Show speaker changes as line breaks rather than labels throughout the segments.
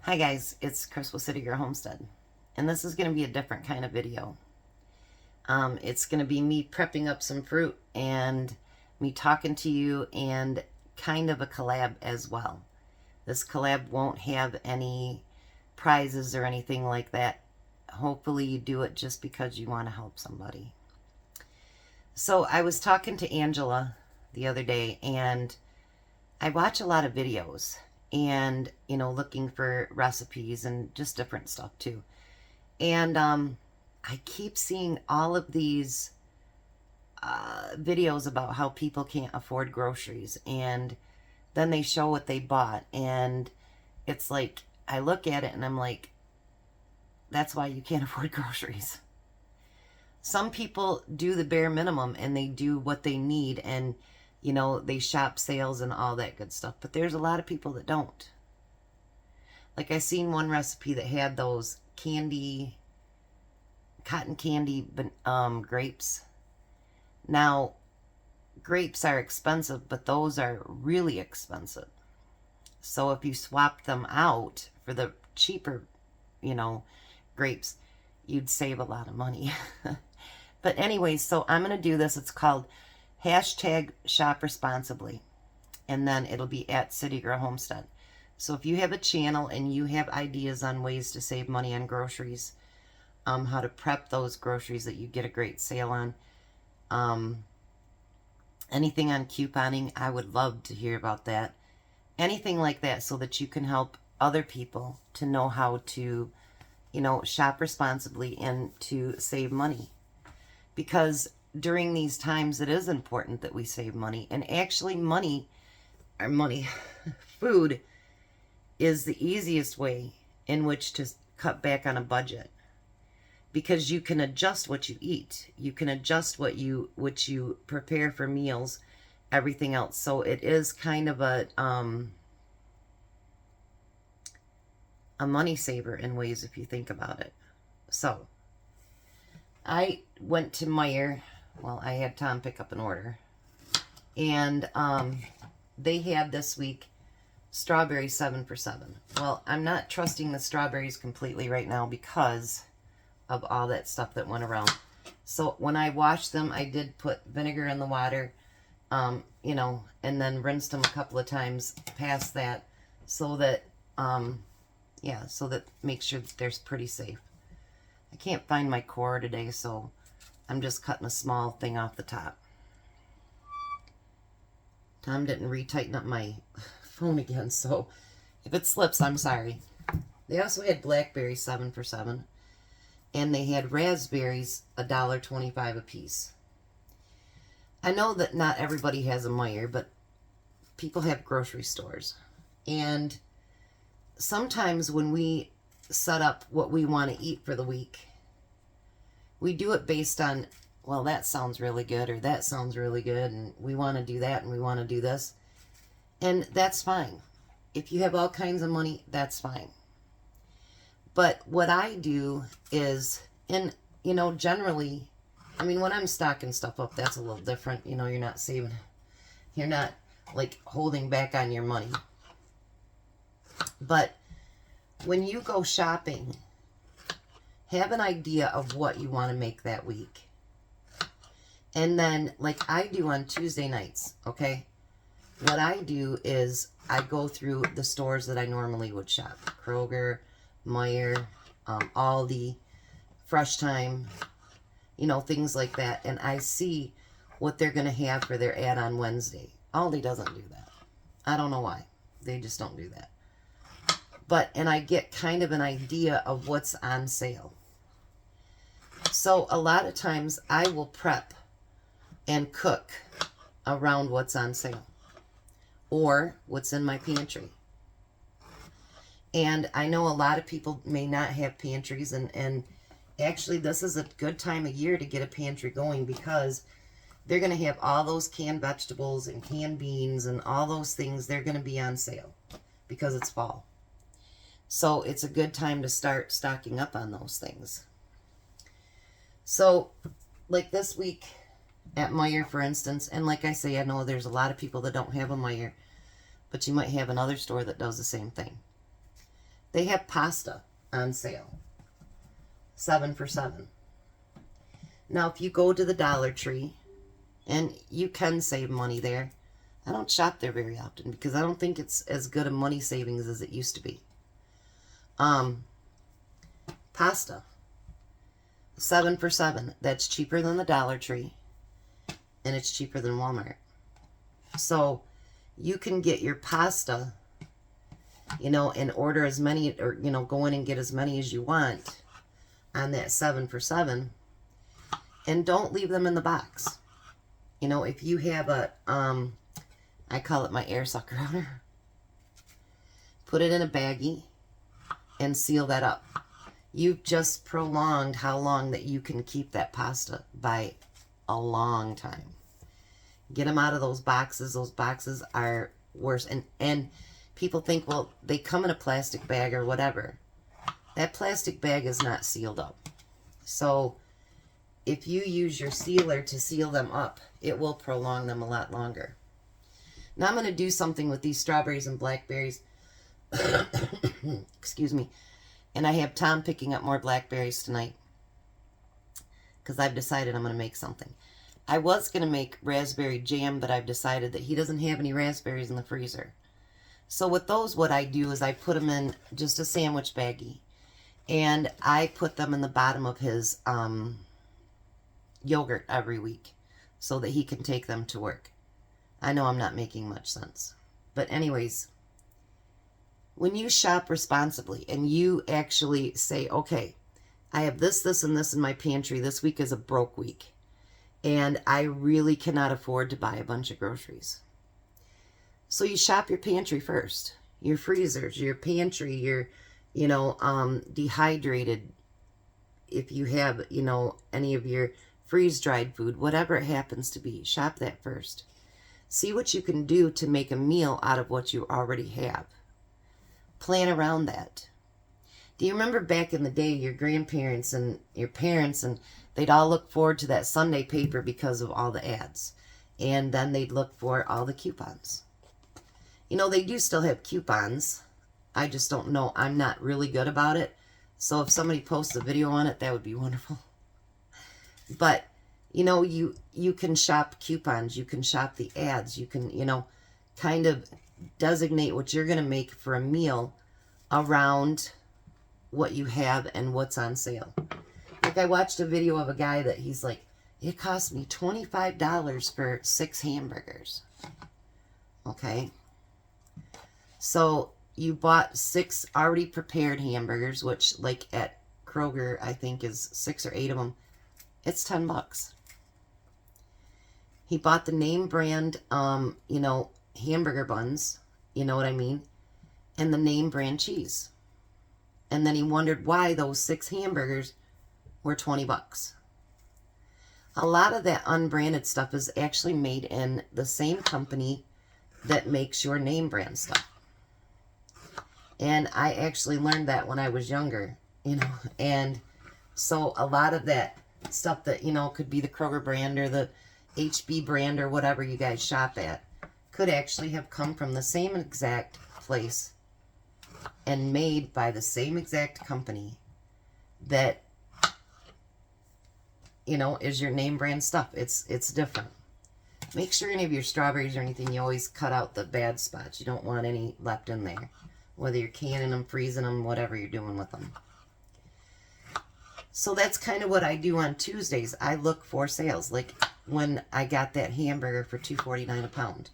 Hi guys, it's Chris with City Girl Homestead, and this is going to be a different kind of video. It's going to be me prepping up some fruit and me talking to you and kind of a collab as well. This collab won't have any prizes or anything like that. Hopefully you do it just because you want to help somebody. So I was talking to Angela the other day, and I watch a lot of videos and, looking for recipes and just different stuff too. And I keep seeing all of these videos about how people can't afford groceries, and then they show what they bought, and it's like, I look at it and I'm like, that's why you can't afford groceries. Some people do the bare minimum and they do what they need, and they shop sales and all that good stuff. But there's a lot of people that don't. Like, I seen one recipe that had those cotton candy grapes. Now, grapes are expensive, but those are really expensive. So if you swap them out for the cheaper, grapes, you'd save a lot of money. But anyway, so I'm going to do this. It's called #Shop Responsibly. And then it'll be at City Girl Homestead. So if you have a channel and you have ideas on ways to save money on groceries, how to prep those groceries that you get a great sale on, anything on couponing, I would love to hear about that. Anything like that, so that you can help other people to know how to, shop responsibly and to save money. Because during these times, it is important that we save money. And actually, food is the easiest way in which to cut back on a budget. Because you can adjust what you eat. You can adjust what you prepare for meals, everything else. So it is kind of a money saver in ways, if you think about it. So I went to Meijer. Well, I had Tom pick up an order, and they had this week strawberries 7 for $7. Well, I'm not trusting the strawberries completely right now because of all that stuff that went around. So when I washed them, I did put vinegar in the water, and then rinsed them a couple of times past that, so that make sure that they're pretty safe. I can't find my core today, so I'm just cutting a small thing off the top. Tom didn't retighten up my phone again, so if it slips, I'm sorry. They also had blackberries 7 for $7, and they had raspberries $1.25 a piece. I know that not everybody has a Meijer, but people have grocery stores, and sometimes when we set up what we want to eat for the week, we do it based on, well, that sounds really good, or that sounds really good, and we want to do that, and we want to do this. And that's fine. If you have all kinds of money, that's fine. But what I do is, generally, when I'm stocking stuff up, that's a little different. You're not saving, you're not like holding back on your money. But when you go shopping, have an idea of what you want to make that week. And then, like I do on Tuesday nights, okay? What I do is I go through the stores that I normally would shop. Kroger, Meijer, Aldi, Fresh Time, things like that. And I see what they're going to have for their ad on Wednesday. Aldi doesn't do that. I don't know why. They just don't do that. And I get kind of an idea of what's on sale. So a lot of times I will prep and cook around what's on sale or what's in my pantry. And I know a lot of people may not have pantries, and actually this is a good time of year to get a pantry going, because they're going to have all those canned vegetables and canned beans and all those things. They're going to be on sale because it's fall. So it's a good time to start stocking up on those things. So, like this week at Meijer, for instance, and like I say, I know there's a lot of people that don't have a Meijer, but you might have another store that does the same thing. They have pasta on sale. 7 for 7. Now, if you go to the Dollar Tree, and you can save money there. I don't shop there very often because I don't think it's as good a money savings as it used to be. Pasta. 7 for 7. That's cheaper than the Dollar Tree. And it's cheaper than Walmart. So you can get your pasta, and order as many, or, go in and get as many as you want on that 7 for 7. And don't leave them in the box. If you have a, I call it my air sucker outer, put it in a baggie and seal that up. You've just prolonged how long that you can keep that pasta by a long time. Get them out of those boxes. Those boxes are worse. And people think, well, they come in a plastic bag or whatever. That plastic bag is not sealed up. So if you use your sealer to seal them up, it will prolong them a lot longer. Now I'm going to do something with these strawberries and blackberries. Excuse me. And I have Tom picking up more blackberries tonight because I've decided I'm going to make something. I was going to make raspberry jam, but I've decided that he doesn't have any raspberries in the freezer. So with those, what I do is I put them in just a sandwich baggie. And I put them in the bottom of his yogurt every week so that he can take them to work. I know I'm not making much sense. But anyways, when you shop responsibly and you actually say, okay, I have this, this, and this in my pantry. This week is a broke week. And I really cannot afford to buy a bunch of groceries. So you shop your pantry first. Your freezers, your pantry, your, dehydrated, if you have, any of your freeze-dried food, whatever it happens to be, shop that first. See what you can do to make a meal out of what you already have. Plan around that. Do you remember back in the day, your grandparents and your parents, and they'd all look forward to that Sunday paper because of all the ads. And then they'd look for all the coupons. They do still have coupons. I just don't know. I'm not really good about it. So if somebody posts a video on it, that would be wonderful. But, you can shop coupons. You can shop the ads. You can, kind of designate what you're going to make for a meal around what you have and what's on sale. Like I watched a video of a guy that he's like, it cost me $25 for 6 hamburgers. Okay. So you bought 6 already prepared hamburgers, which like at Kroger, I think is 6 or 8 of them. It's $10. He bought the name brand, hamburger buns, you know what I mean? And the name brand cheese. And then he wondered why those 6 hamburgers were $20. A lot of that unbranded stuff is actually made in the same company that makes your name brand stuff. And I actually learned that when I was younger, and so a lot of that stuff that, could be the Kroger brand or the HB brand or whatever you guys shop at could actually have come from the same exact place and made by the same exact company that, is your name brand stuff. It's different. Make sure any of your strawberries or anything, you always cut out the bad spots. You don't want any left in there. Whether you're canning them, freezing them, whatever you're doing with them. So that's kind of what I do on Tuesdays. I look for sales. Like when I got that hamburger for $2.49 a pound.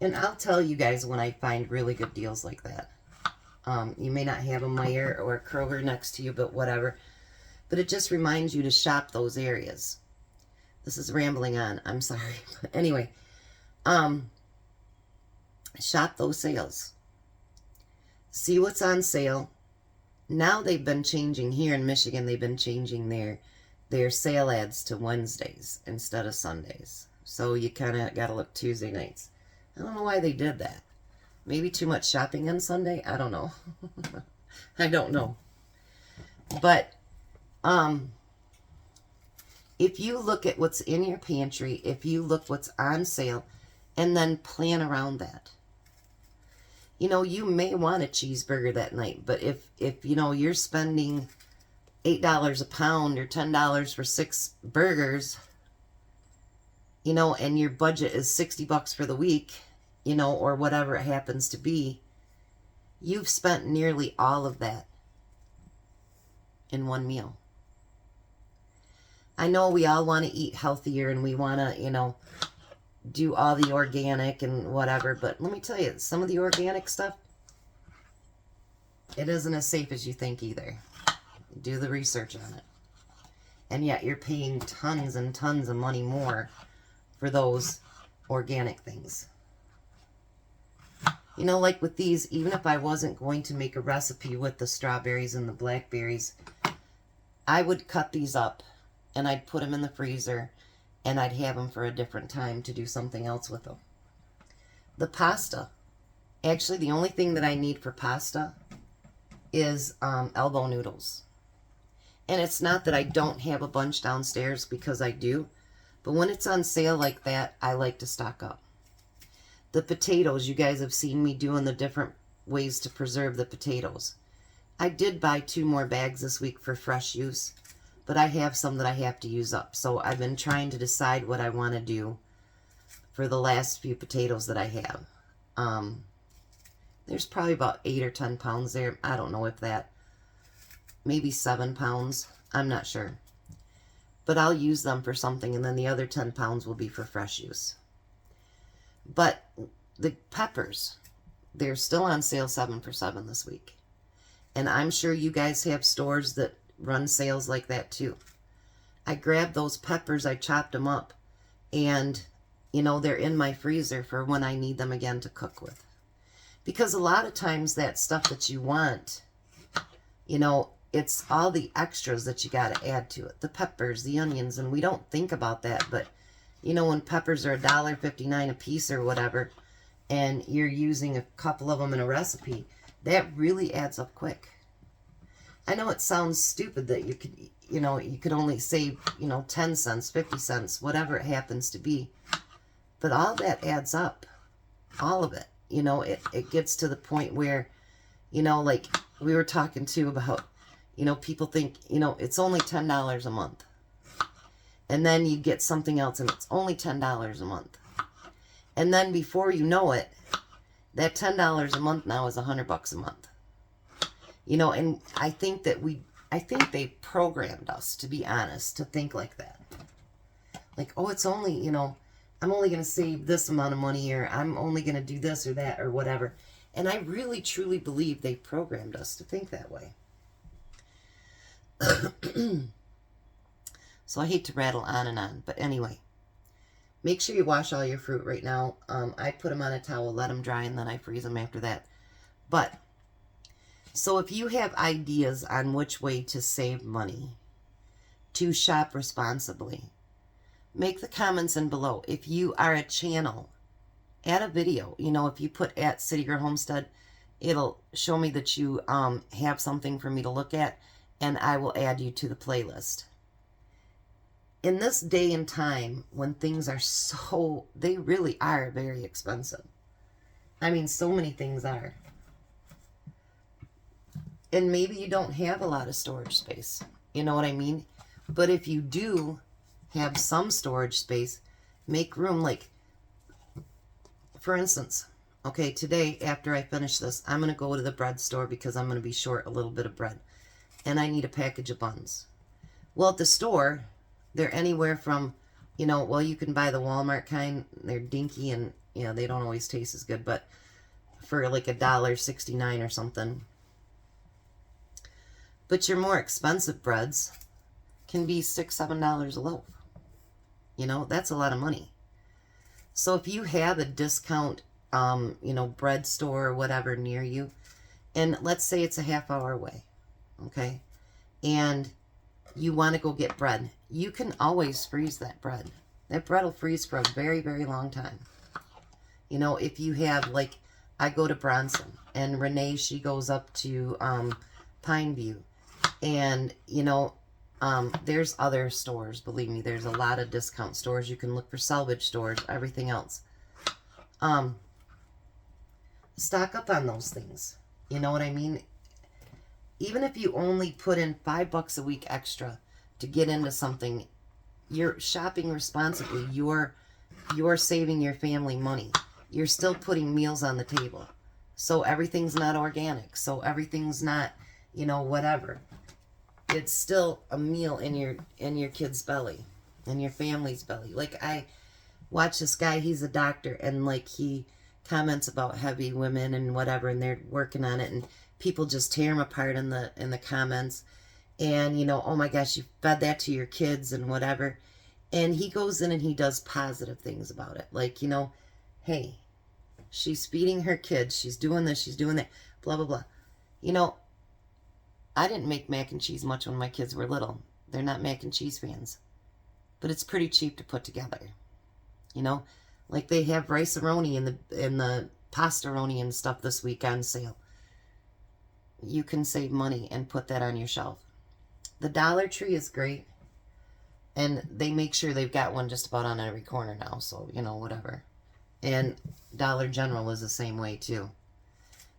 And I'll tell you guys when I find really good deals like that. You may not have a Meijer or a Kroger next to you, but whatever. But it just reminds you to shop those areas. This is rambling on. I'm sorry. But anyway, shop those sales. See what's on sale. Now they've been changing here in Michigan. They've been changing their sale ads to Wednesdays instead of Sundays. So you kind of got to look Tuesday nights. I don't know why they did that. Maybe too much shopping on Sunday? I don't know. I don't know. But if you look at what's in your pantry, if you look what's on sale, and then plan around that. you know, you may want a cheeseburger that night, but if you know, you're spending $8 a pound or $10 for 6 burgers, you know, and your budget is $60 for the week, you know, or whatever it happens to be, you've spent nearly all of that in one meal. I know we all want to eat healthier and we want to, you know, do all the organic and whatever, but let me tell you, some of the organic stuff, it isn't as safe as you think either. Do the research on it. And yet you're paying tons and tons of money more for those organic things. You know, like with these, even if I wasn't going to make a recipe with the strawberries and the blackberries, I would cut these up and I'd put them in the freezer and I'd have them for a different time to do something else with them. The pasta. Actually, the only thing that I need for pasta is elbow noodles. And it's not that I don't have a bunch downstairs, because I do. But when it's on sale like that, I like to stock up. The potatoes, you guys have seen me doing the different ways to preserve the potatoes. I did buy 2 more bags this week for fresh use, but I have some that I have to use up. So I've been trying to decide what I want to do for the last few potatoes that I have. There's probably about 8 or 10 pounds there. I don't know if that, maybe 7 pounds. I'm not sure. But I'll use them for something, and then the other 10 pounds will be for fresh use. But the peppers, they're still on sale 7 for 7 this week. And I'm sure you guys have stores that run sales like that too. I grabbed those peppers, I chopped them up, and, you know, they're in my freezer for when I need them again to cook with. Because a lot of times that stuff that you want, you know, it's all the extras that you got to add to it. The peppers, the onions, and we don't think about that. But, you know, when peppers are $1.59 a piece or whatever, and you're using a couple of them in a recipe, that really adds up quick. I know it sounds stupid that you could, you know, you could only save, you know, 10 cents, 50 cents, whatever it happens to be. But all that adds up. All of it. You know, it gets to the point where, you know, like we were talking too about, you know, people think, you know, it's only $10 a month. And then you get something else and it's only $10 a month. And then before you know it, that $10 a month now is $100 a month. You know, and I think they programmed us, to be honest, to think like that. Like, oh, it's only, you know, I'm only going to save this amount of money, or I'm only going to do this or that or whatever. And I really, truly believe they programmed us to think that way. So I hate to rattle on and on. But anyway, make sure you wash all your fruit right now. I put them on a towel, let them dry, and then I freeze them after that. But, so if you have ideas on which way to save money, to shop responsibly, make the comments in below. If you are a channel, add a video. You know, if you put at City Girl Homestead, it'll show me that you have something for me to look at, and I will add you to the playlist. In this day and time, when things are so, they really are very expensive. I mean, so many things are. And maybe you don't have a lot of storage space. You know what I mean? But if you do have some storage space, make room. Like, for instance, okay, today after I finish this, I'm going to go to the bread store because I'm going to be short a little bit of bread. And I need a package of buns. Well, at the store, they're anywhere from, you know, well, you can buy the Walmart kind. They're dinky and, you know, they don't always taste as good. But for like $1.69 or something. But your more expensive breads can be $6, $7 a loaf. You know, that's a lot of money. So if you have a discount, you know, bread store or whatever near you, and let's say it's a half-hour away, okay, and you want to go get bread, you can always freeze that bread. That bread will freeze for a very, very long time. You know, if you have, like, I go to Bronson, and Renee, she goes up to Pineview, and, you know, there's other stores, believe me, there's a lot of discount stores. You can look for salvage stores, everything else. stock up on those things. You know what I mean? Even if you only put in $5 a week extra to get into something, you're shopping responsibly. You're saving your family money. You're still putting meals on the table. So everything's not organic. So everything's not, whatever. It's still a meal in your kid's belly, in your family's belly. Like, I watch this guy, he's a doctor, and like he comments about heavy women and whatever, and they're working on it, and people just tear him apart in the comments. And oh my gosh, you fed that to your kids and whatever. And he goes in and he does positive things about it. Like, hey, she's feeding her kids, she's doing this, she's doing that, blah, blah, blah. I didn't make mac and cheese much when my kids were little. They're not mac and cheese fans. But it's pretty cheap to put together. Like they have rice-a-roni and the pasta-roni and stuff this week on sale. You can save money and put that on your shelf. The Dollar Tree is great. And they make sure they've got one just about on every corner now. So, whatever. And Dollar General is the same way too.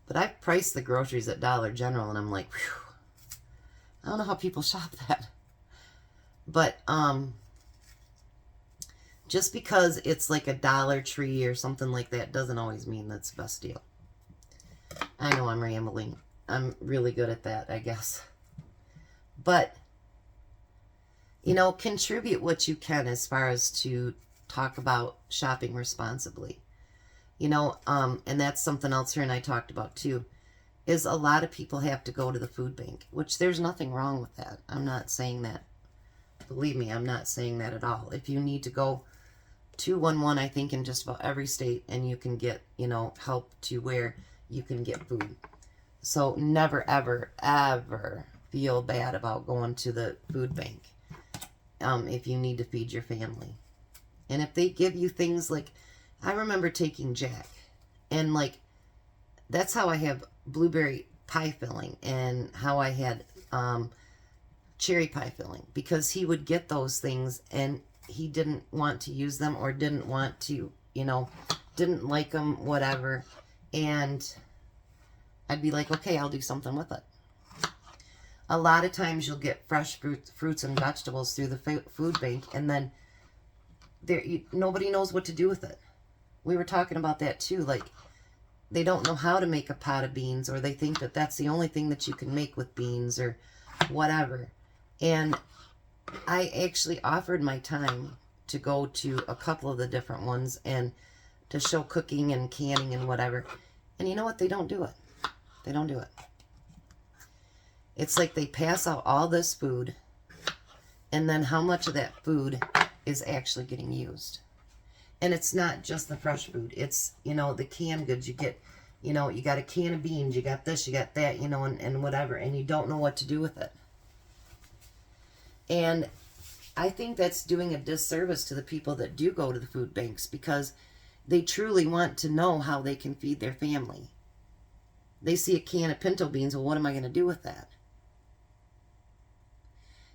But I've priced the groceries at Dollar General and I'm like, whew, I don't know how people shop that. But just because it's like a Dollar Tree or something like that doesn't always mean that's the best deal. I know I'm rambling. I'm really good at that, I guess. But, contribute what you can as far as to talk about shopping responsibly. And that's something else her and I talked about too, is a lot of people have to go to the food bank, which there's nothing wrong with that. I'm not saying that. Believe me, I'm not saying that at all. If you need to go 211, I think, in just about every state, and you can get, help to where you can get food. So never, ever, ever feel bad about going to the food bank if you need to feed your family. And if they give you things like, I remember taking Jack, and like, that's how I have blueberry pie filling, and how I had cherry pie filling, because he would get those things and he didn't want to use them, or didn't want to, didn't like them, whatever. And I'd be like, okay, I'll do something with it. A lot of times you'll get fresh fruits and vegetables through the food bank, and then nobody knows what to do with it. We were talking about that too. Like, they don't know how to make a pot of beans, or they think that that's the only thing that you can make with beans or whatever. And I actually offered my time to go to a couple of the different ones and to show cooking and canning and whatever. And you know what? They don't do it. They don't do it. It's like they pass out all this food, and then how much of that food is actually getting used. And it's not just the fresh food. It's, the canned goods. You get, you got a can of beans, you got this, you got that, and whatever, and you don't know what to do with it. And I think that's doing a disservice to the people that do go to the food banks, because they truly want to know how they can feed their family. They see a can of pinto beans, well, what am I going to do with that?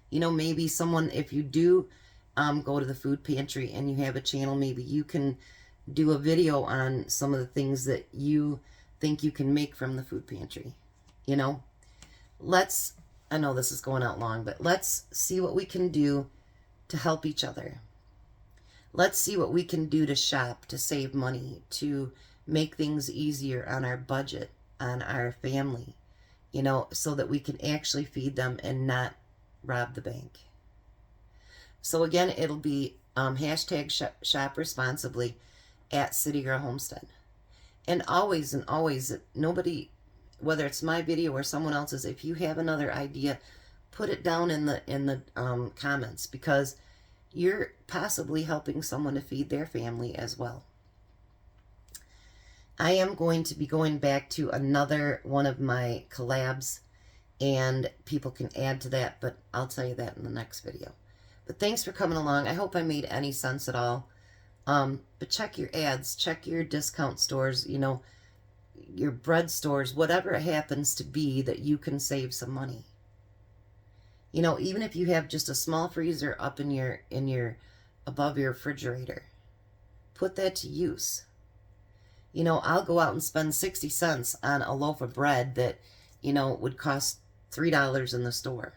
Maybe someone, if you do go to the food pantry and you have a channel, maybe you can do a video on some of the things that you think you can make from the food pantry. I know this is going out long, but let's see what we can do to help each other. Let's see what we can do to shop, to save money, to make things easier on our budget, on our family, so that we can actually feed them and not rob the bank. So again, it'll be hashtag shop responsibly at City Girl Homestead. And always, nobody, whether it's my video or someone else's, if you have another idea, put it down in the comments, because you're possibly helping someone to feed their family as well. I am going to be going back to another one of my collabs, and people can add to that, but I'll tell you that in the next video. But thanks for coming along. I hope I made any sense at all. But check your ads, check your discount stores, your bread stores, whatever it happens to be that you can save some money. Even if you have just a small freezer up in your above your refrigerator, put that to use. I'll go out and spend 60 cents on a loaf of bread that, would cost $3 in the store.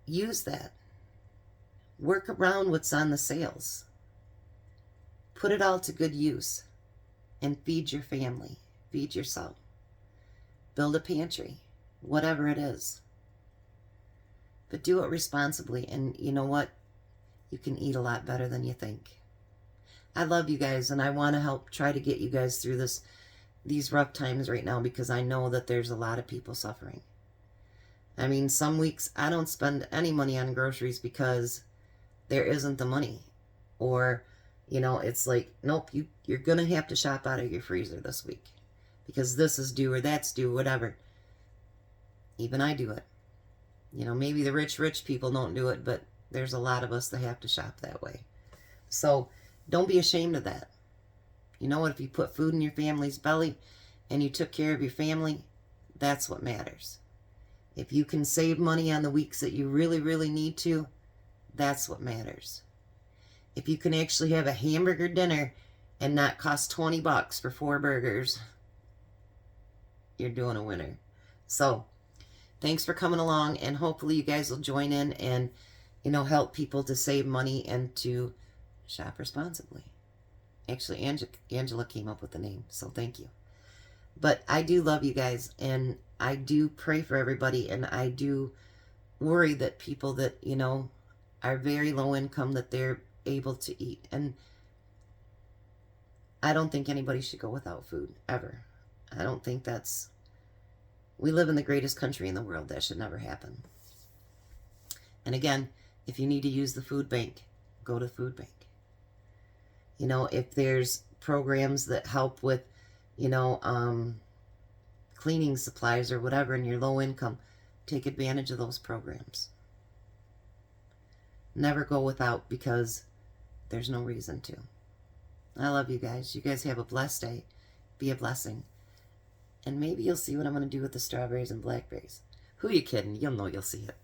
Use that. Work around what's on the sales. Put it all to good use and feed your family, feed yourself. Build a pantry, whatever it is. But do it responsibly, and you know what? You can eat a lot better than you think. I love you guys, and I want to help try to get you guys through these rough times right now, because I know that there's a lot of people suffering. I mean, some weeks I don't spend any money on groceries because there isn't the money. Or, it's like, nope, you're going to have to shop out of your freezer this week because this is due or that's due, whatever. Even I do it. Maybe the rich people don't do it, but there's a lot of us that have to shop that way. So don't be ashamed of that. You know what? If you put food in your family's belly and you took care of your family, that's what matters. If you can save money on the weeks that you really, really need to, that's what matters. If you can actually have a hamburger dinner and not cost $20 for 4 burgers, you're doing a winner. So thanks for coming along, and hopefully you guys will join in and, help people to save money and to shop responsibly. Actually, Angela came up with the name, so thank you. But I do love you guys, and I do pray for everybody, and I do worry that people that, are very low income, that they're able to eat. And I don't think anybody should go without food, ever. I don't think we live in the greatest country in the world. That should never happen. And again, if you need to use the food bank, go to the food bank. If there's programs that help with, cleaning supplies or whatever, and you're low income, take advantage of those programs. Never go without, because there's no reason to. I love you guys. You guys have a blessed day. Be a blessing. And maybe you'll see what I'm going to do with the strawberries and blackberries. Who you kidding? You'll know, you'll see it.